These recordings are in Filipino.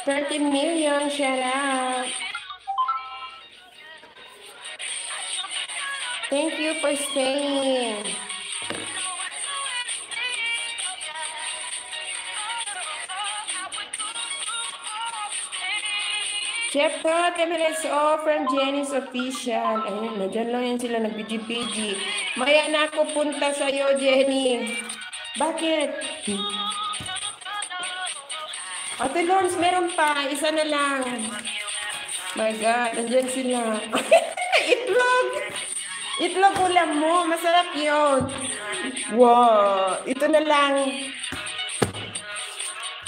13 million, shout out. Thank you for staying. Chef to, 10 minutes off from Jenny's Official. Ayun, nadyan lang yan sila, nag-BG-BG. Maya na ako punta sa'yo, Jenny. Bakit? Ate Lawrence, meron pa. Isa na lang. My God, andyan sila. Itlog! Itlog ulam mo. Masarap yun. Wow! Ito na lang.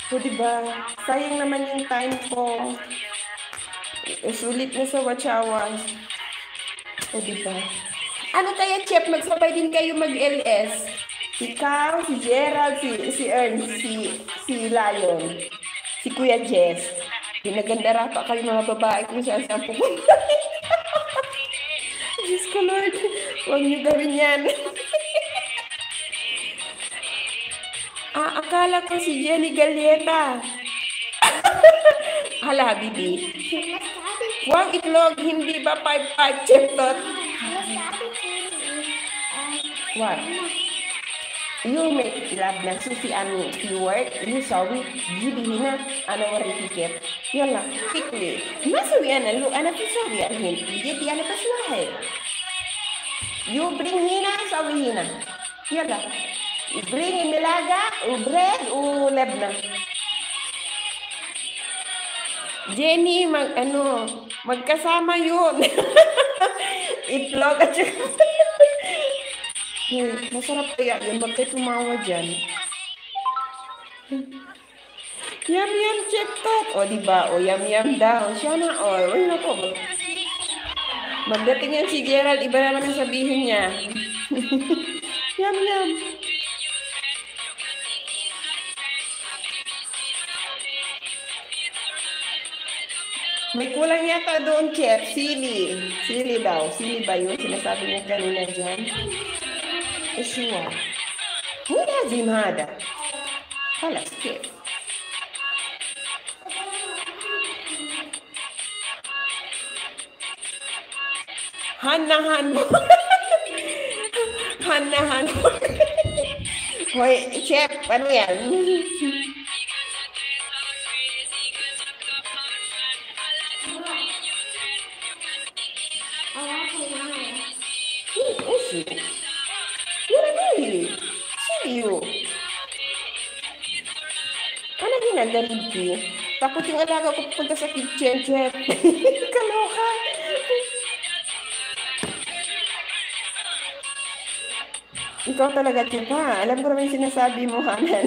So, diba? Sayang naman yung time ko. Sulit na sa Wachawan. O, diba? Ano tayo, Chef? Magsabay din kayo mag-LS. Ikaw, si Gerald, si Ernst, si Lion, si Kuya Jess. Pinagandara pa kayo mga babae kung saan pupunta. Diyos ko, Lord. Huwag niyo gawin yan. Akala ko si Jenny Galieta. Hala, bibi. Huwag itlog, hindi ba 5-5 Chef Tot? What? You make love na susi ano keyword, you sawi, gibihin na, ano warikikip. Yun lang, quickly. Masawian na, ano pisawian, hindi ano paswahe. You bring hina, sawi hina. Yun lang. Bring nilaga, bread, leb na. Jenny, magkasama yun. Itlog at saka. Masarap kaya yun. Bakit tumawa dyan? Yum, Chef Tot. O, diba? O, yum daw. Siya na, o. Uy, naku. Magdating yan si Gerald. Iba naman ang sabihin niya. Yum. May kulang yata doon, Chef. Sili. Sili daw. Sili ba yun? Sinasabi niya kanina dyan. Sure. Who لازم هذا؟ خلاص كيف؟ Hanahan mo. Hanahan mo. Hoy, Chef, ano yan? Ano ginagalit ko? Takot yung alaga ko pupunta sa kitchen, Chef. Kaloka. Ikaw talaga, Chef, ha? Alam ko naman yung sinasabi mo, Hana.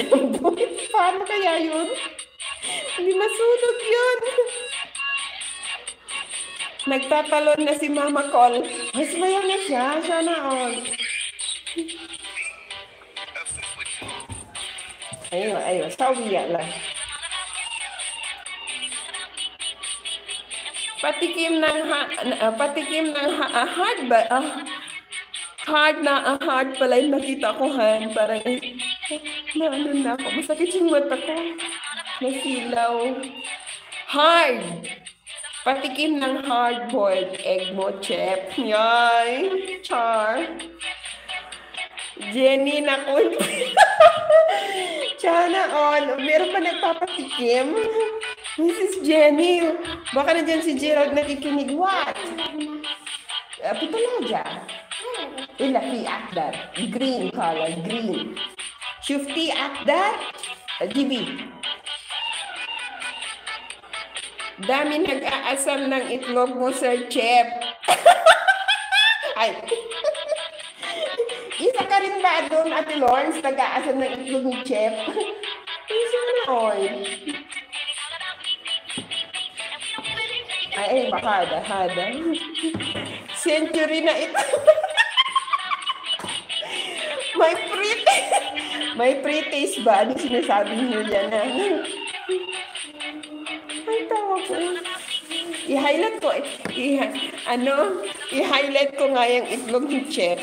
Paano kaya yun? Hindi masunog yun. Nagtatalon na si Mama Col. Mas mayaw na siya. Sana all. Ayun. Sawiya lang. Patikim ng hard ba? Hard pala yung nakita ko, Han. Parang, ano na ako. Masakit yung mata ko. Nasilaw. Hard. Patikim ng hard-boiled egg mo, Chef. Yay. Char. Jenny, naku. Sana all. Meron pa nagpapatikim? Mrs. Jenny. Baka na dyan si Gerald nakikinig. What? Pitalaja. Ilaki akdar. Green color. Green. Shufti akdar. GB. Dami nag-aasam ng itlog mo, Sir Chef. Ay. Isa ka rin ba doon, Ate Lawrence, nag-aasam ng itlog ni Chef? Isa na, oy. Ay, baka hada. Century na ito. May pre-taste ba? Ano sinasabi niyo yan? Ay, tawag ko. I-highlight ko nga yung itlog ni Chef.